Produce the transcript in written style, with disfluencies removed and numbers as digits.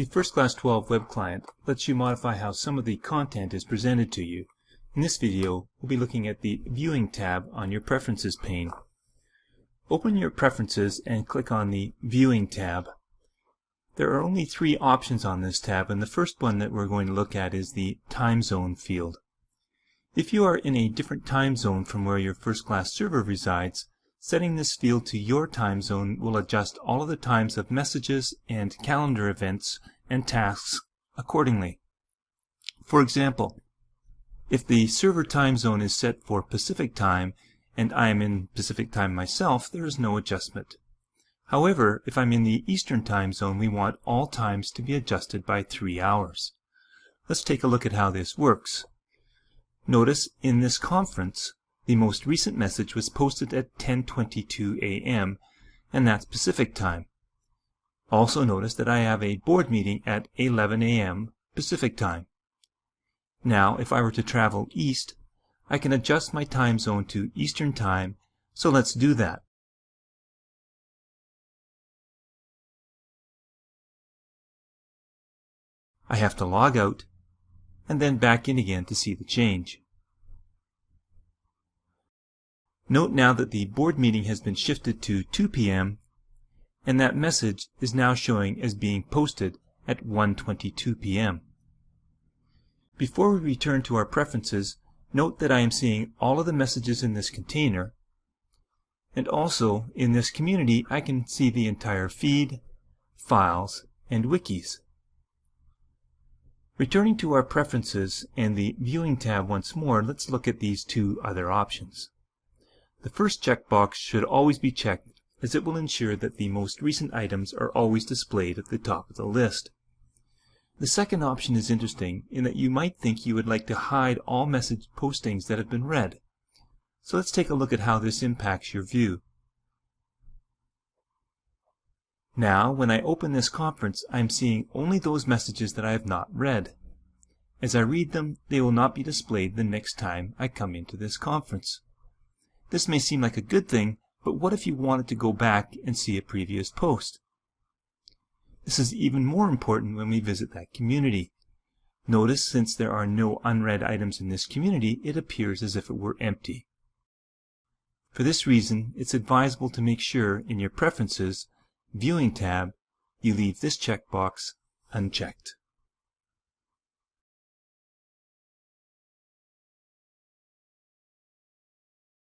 The FirstClass 12 web client lets you modify how some of the content is presented to you. In this video, we'll be looking at the Viewing tab on your Preferences pane. Open your Preferences and click on the Viewing tab. There are only three options on this tab, and the first one that we're going to look at is the Time Zone field. If you are in a different time zone from where your FirstClass server resides, setting this field to your time zone will adjust all of the times of messages and calendar events and tasks accordingly. For example, if the server time zone is set for Pacific time and I am in Pacific time myself, there is no adjustment. However, if I'm in the Eastern time zone, we want all times to be adjusted by 3 hours. Let's take a look at how this works. Notice in this conference, the most recent message was posted at 10:22 a.m. and that's Pacific time. Also notice that I have a board meeting at 11 a.m. Pacific time. Now, if I were to travel east, I can adjust my time zone to Eastern time, so let's do that. I have to log out and then back in again to see the change. Note now that the board meeting has been shifted to 2 p.m. and that message is now showing as being posted at 1:22 p.m. Before we return to our preferences, note that I am seeing all of the messages in this container, and also in this community I can see the entire feed, files, and wikis. Returning to our preferences and the Viewing tab once more, let's look at these two other options. The first checkbox should always be checked, as it will ensure that the most recent items are always displayed at the top of the list. The second option is interesting in that you might think you would like to hide all message postings that have been read. So let's take a look at how this impacts your view. Now, when I open this conference, I am seeing only those messages that I have not read. As I read them, they will not be displayed the next time I come into this conference. This may seem like a good thing, but what if you wanted to go back and see a previous post? This is even more important when we visit that community. Notice, since there are no unread items in this community, it appears as if it were empty. For this reason, it's advisable to make sure in your Preferences Viewing tab, you leave this checkbox unchecked.